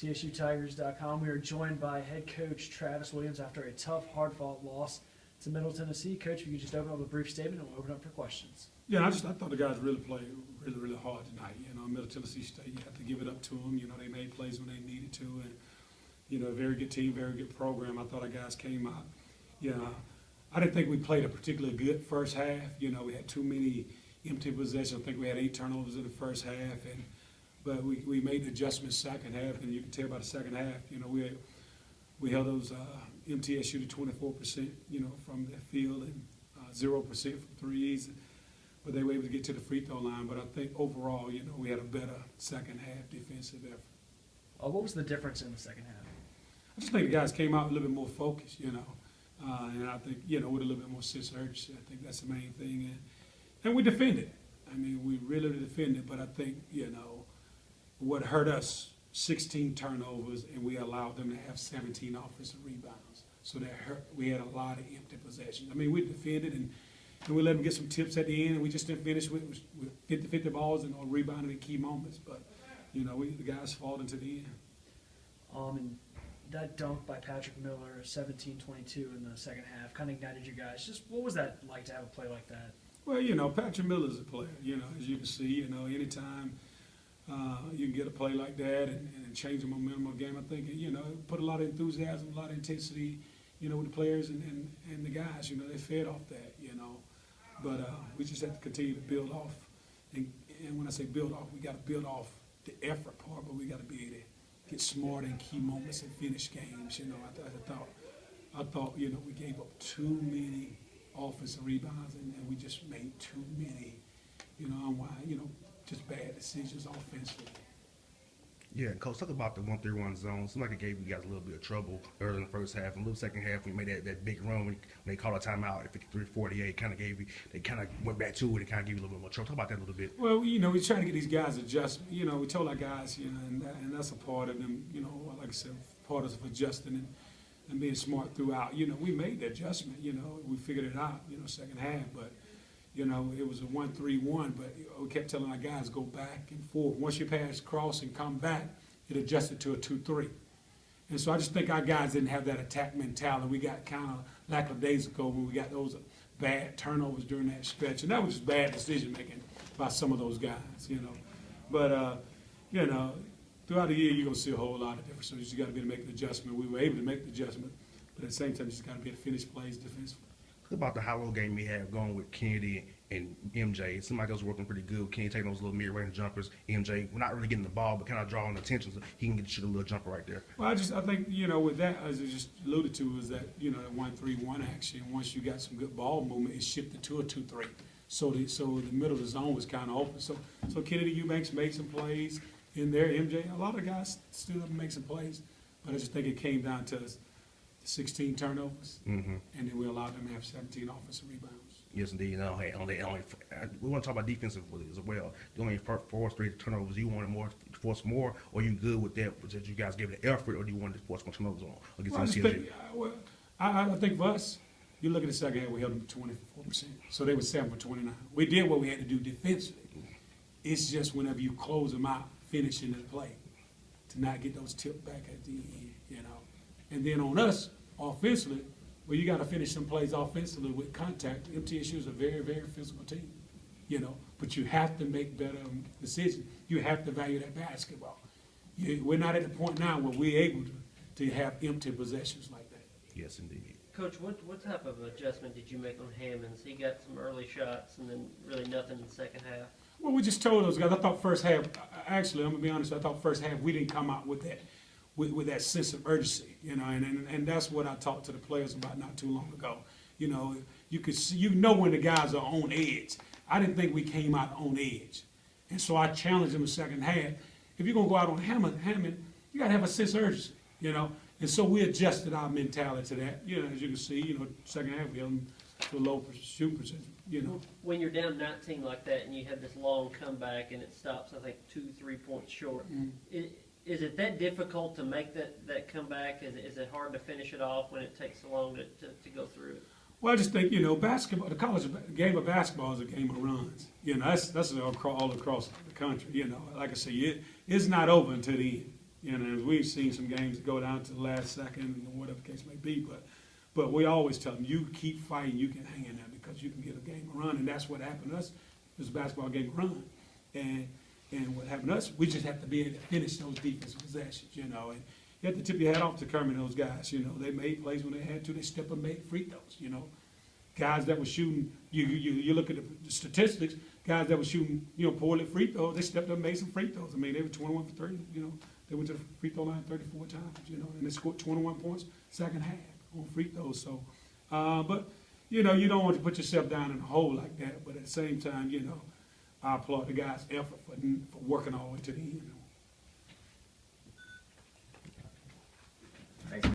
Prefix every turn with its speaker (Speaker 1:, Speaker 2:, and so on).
Speaker 1: TSUTigers.com. We are joined by head coach Travis Williams after a tough, hard-fought loss to Middle Tennessee. Coach, if you could just open up a brief statement and we'll open up for questions.
Speaker 2: Yeah, I thought the guys really played really hard tonight. Middle Tennessee State, you have to give it up to them. They made plays when they needed to, and very good team, very good program. I thought our guys came out. I didn't think we played a particularly good first half. We had too many empty possessions. I think we had 8 turnovers in the first half, but we made the adjustments second half, and you can tell by the second half. We held those MTSU to 24%, from the field, and 0% from threes. But they were able to get to the free throw line. But I think overall, we had a better second half defensive effort.
Speaker 1: What was the difference in the second half?
Speaker 2: I just think the guys came out a little bit more focused, and I think, with a little bit more sense of urgency. I think that's the main thing. And we defended. We really defended. But I think, what hurt us, 16 turnovers, and we allowed them to have 17 offensive rebounds. So that hurt. We had a lot of empty possessions. We defended, and we let them get some tips at the end, and we just didn't finish with 50-50 balls and rebounding in key moments. But, the guys fought into the end.
Speaker 1: And that dunk by Patrick Miller, 17-22 in the second half, kind of ignited you guys. Just what was that like to have a play like that?
Speaker 2: Well, Patrick Miller's a player. As you can see, anytime you can get a play like that and change the momentum of the game, I think, put a lot of enthusiasm, a lot of intensity, with the players and the guys. They fed off that, But we just have to continue to build off. And when I say build off, we got to build off the effort part, but we got to be able to get smart in key moments and finish games. I thought, we gave up too many offensive rebounds, and we just made too many, just bad decisions offensively.
Speaker 3: Yeah, Coach, talk about the 1-3-1 zone. Seemed like it gave you guys a little bit of trouble early in the first half. And a little second half, we made that big run when they called a timeout at 53-48. They kind of went back to it and kind of gave you a little bit more trouble. Talk about that a little bit.
Speaker 2: Well, we trying to get these guys adjusted. We told our guys, and that's a part of them, like I said, part of adjusting and being smart throughout. We made the adjustment, we figured it out, second half. But, it was a 1-3-1, but we kept telling our guys go back and forth. Once you pass cross and come back, it adjusted to a 2-3. And so I just think our guys didn't have that attack mentality. We got kind of lackadaisical when we got those bad turnovers during that stretch. And that was just bad decision-making by some of those guys, But, throughout the year, you're going to see a whole lot of difference. So you just got to be able to make the adjustment. We were able to make the adjustment, but at the same time, you just got to be able to finish plays defensively.
Speaker 3: Talk about the high-low game we have going with Kennedy and MJ. It seemed like those working pretty good. Kennedy taking those little mid-range jumpers. MJ, we're not really getting the ball, but kind of drawing attention so he can shoot a little jumper right there.
Speaker 2: Well, I think, with that, as I just alluded to, is that, that 1-3-1 action, once you got some good ball movement, it shifted to a 2-3. So the middle of the zone was kind of open. So Kennedy Eubanks made some plays in there. MJ, a lot of guys stood up and made some plays. But I just think it came down to 16 turnovers, and then we allowed them to have 17 offensive rebounds.
Speaker 3: Yes, indeed. We want to talk about defensively as well. You only forced 3 turnovers. You wanted more, force more, or you good with that? That you guys gave it the effort, or do you want to force more turnovers on against TSU?
Speaker 2: I think for us, you look at the second half, we held them 24%. So they were 7 for 29. We did what we had to do defensively. It's just whenever you close them out, finishing the play, to not get those tipped back at the end, And then on us, offensively, well, you got to finish some plays offensively with contact. MTSU is a very, very physical team, But you have to make better decisions. You have to value that basketball. We're not at the point now where we're able to have empty possessions like that.
Speaker 3: Yes, indeed.
Speaker 4: Coach, what type of adjustment did you make on Hammonds? He got some early shots and then really nothing in the second half.
Speaker 2: Well, we just told those guys. I thought first half, actually, I'm going to be honest, I thought first half we didn't come out with that. With that sense of urgency, and that's what I talked to the players about not too long ago. You could see, when the guys are on edge. I didn't think we came out on edge, and so I challenged them in the second half. If you're gonna go out on Hammond, you gotta have a sense of urgency, And so we adjusted our mentality to that. As you can see, second half we held them to a low shooting percentage.
Speaker 4: When you're down 19 like that, and you have this long comeback, and it stops, I think 2-3 points short. Is it that difficult to make that comeback? Is it hard to finish it off when it takes so long to go through it?
Speaker 2: Well, I just think, basketball, the college game of basketball is a game of runs. That's all across the country. Like I say, it's not over until the end. You know, and we've seen some games that go down to the last second, or whatever the case may be, but we always tell them, you keep fighting, you can hang in there because you can get a game a run, and that's what happened to us. It was a basketball game run, and what happened to us, we just have to be able to finish those defensive possessions, you know, and you have to tip your hat off to Kermit and those guys, you know, they made plays when they had to, they stepped up and made free throws, you know. Guys that were shooting, you look at the statistics, guys that were shooting, you know, poorly free throws, they stepped up and made some free throws. I mean, they were 21 for 30, you know, they went to the free throw line 34 times, you know, and they scored 21 points second half on free throws. So, but, you know, you don't want to put yourself down in a hole like that, but at the same time, you know, I applaud the guys' effort for working all the way to the end.